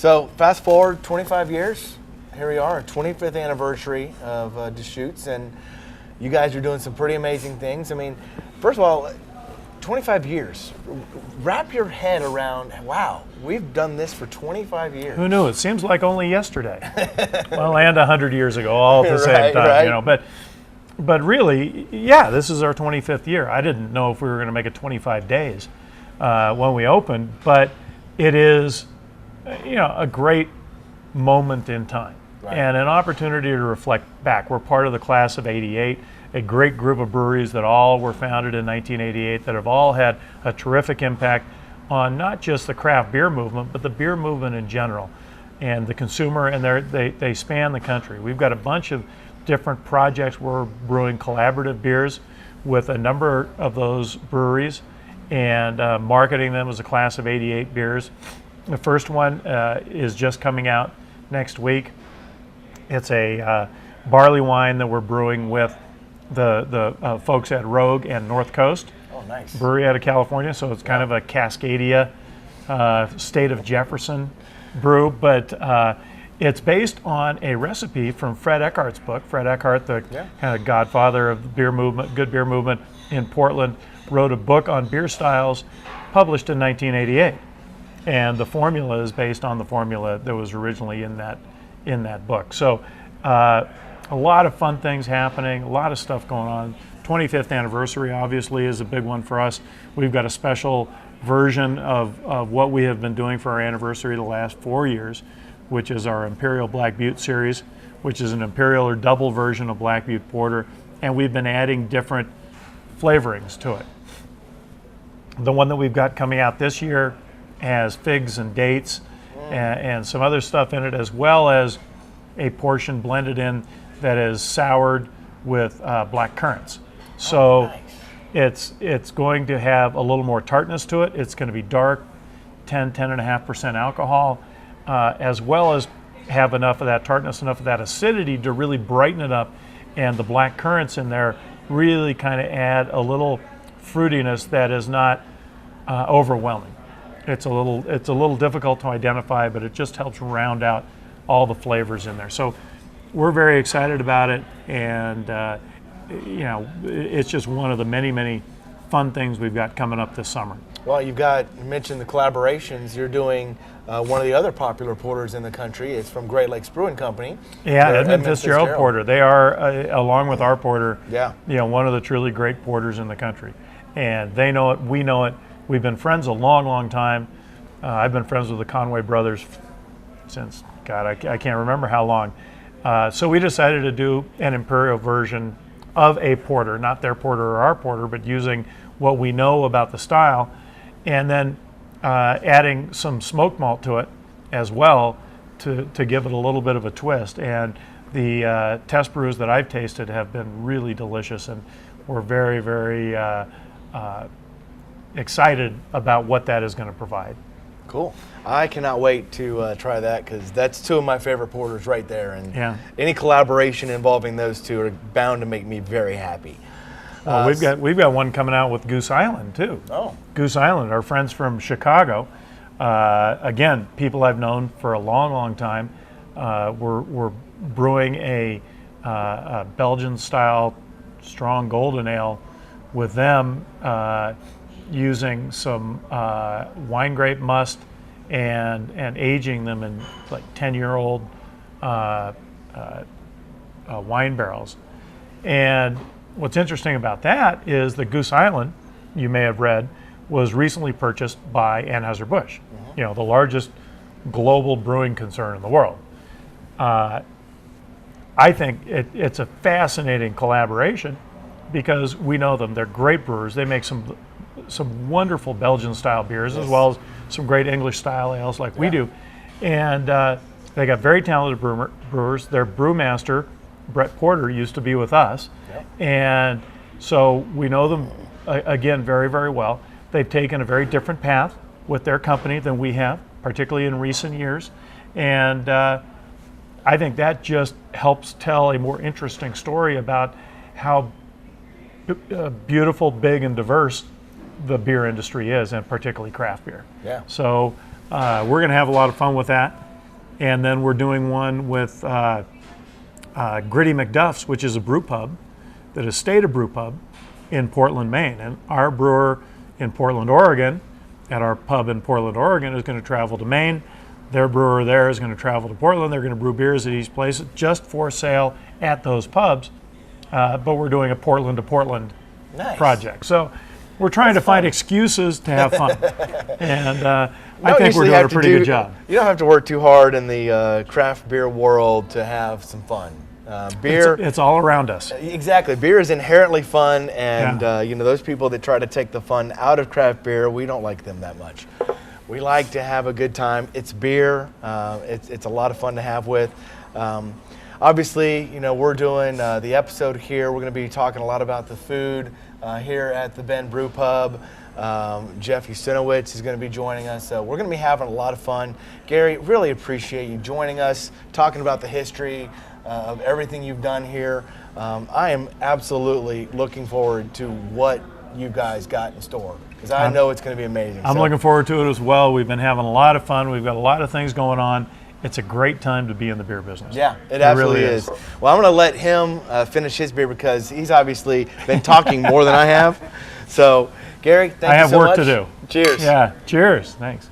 So fast forward 25 years, here we are, 25th anniversary of Deschutes, and you guys are doing some pretty amazing things. I mean, first of all, 25 years. Wrap your head around, wow, we've done this for 25 years. Who knew? It seems like only yesterday. Well, and 100 years ago, all at the same time, right. you know. But really, yeah, this is our 25th year. I didn't know if we were going to make it 25 days when we opened, but it is, you know, a great moment in time. Right. And an opportunity to reflect back. We're part of the class of '88, a great group of breweries that all were founded in 1988 that have all had a terrific impact on not just the craft beer movement, but the beer movement in general, and the consumer, and they span the country. We've got a bunch of different projects. We're brewing collaborative beers with a number of those breweries and marketing them as a class of '88 beers. The first one is just coming out next week. It's a barley wine that we're brewing with the folks at Rogue and North Coast. Oh, nice. Brewery out of California, so it's kind of a Cascadia, state of Jefferson brew, but it's based on a recipe from Fred Eckhart's book. Fred Eckhart, the kind of godfather of the beer movement, good beer movement in Portland, wrote a book on beer styles published in 1988. And the formula is based on the formula that was originally in that book. So a lot of fun things happening, a lot of stuff going on. 25th anniversary obviously is a big one for us. We've got a special version of what we have been doing for our anniversary the last 4 years, which is our Imperial Black Butte series, which is an Imperial or double version of Black Butte Porter, and we've been adding different flavorings to it. The one that we've got coming out this year has figs and dates and some other stuff in it, as well as a portion blended in that is soured with black currants. So it's going to have a little more tartness to it. It's going to be dark, 10.5% alcohol, as well as have enough of that tartness, enough of that acidity to really brighten it up. And the black currants in there really kind of add a little fruitiness that is not overwhelming. It's a little difficult to identify, but it just helps round out all the flavors in there. So we're very excited about it, and you know, it's just one of the many fun things we've got coming up this summer. Well, you mentioned the collaborations. You're doing one of the other popular porters in the country. It's from Great Lakes Brewing Company. Yeah, Edmund Fitzgerald Porter. They are, along with our porter, you know, one of the truly great porters in the country. And they know it, we know it. We've been friends a long time. I've been friends with the Conway brothers since, God, I can't remember how long. So we decided to do an Imperial version of a porter, not their porter or our porter, but using what we know about the style, and then adding some smoked malt to it as well to give it a little bit of a twist. And the test brews that I've tasted have been really delicious, and we're very excited about what that is going to provide. Cool. I cannot wait to try that, because that's two of my favorite porters right there, and any collaboration involving those two are bound to make me very happy. Well, we've got one coming out with Goose Island too. Oh, Goose Island, our friends from Chicago. Again, people I've known for a long time. We're brewing a Belgian-style strong golden ale with them, using some wine grape must and aging them in like 10-year-old wine barrels. And what's interesting about that is that Goose Island, you may have read, was recently purchased by Anheuser-Busch, you know, the largest global brewing concern in the world. I think it's a fascinating collaboration because we know them. They're great brewers. They make some wonderful Belgian-style beers, as well as some great English-style ales like we do. And they got very talented brewers. Their brewmaster, Brett Porter, used to be with us. And so we know them, again, very well. They've taken a very different path with their company than we have, particularly in recent years. And I think that just helps tell a more interesting story about how beautiful, big, and diverse the beer industry is, and particularly craft beer. So we're going to have a lot of fun with that. And then we're doing one with Gritty McDuff's, which is a brew pub that has stayed a brew pub in Portland, Maine. And our brewer in Portland, Oregon, at our pub in Portland, Oregon, is going to travel to Maine. Their brewer there is going to travel to Portland. They're going to brew beers at each place just for sale at those pubs. But we're doing a Portland to Portland project. So we're trying to find excuses to have fun. And I think we're doing a pretty good job. You don't have to work too hard in the craft beer world to have some fun. Beer, it's all around us. Exactly. Beer is inherently fun, and those people that try to take the fun out of craft beer, we don't like them that much. We like to have a good time. It's beer. It's a lot of fun to have with. Obviously, we're doing the episode here. We're going to be talking a lot about the food here at the Ben Brew Pub. Jeff Ustinowicz is going to be joining us. So we're going to be having a lot of fun. Gary, really appreciate you joining us, talking about the history of everything you've done here. I am absolutely looking forward to what you guys got in store, because I know it's going to be amazing. I'm looking forward to it as well. We've been having a lot of fun. We've got a lot of things going on. It's a great time to be in the beer business. Yeah, it absolutely really is. Well, I'm going to let him finish his beer, because he's obviously been talking more than I have. So, Gary, thank you so much. I have work to do. Cheers. Yeah, cheers. Thanks.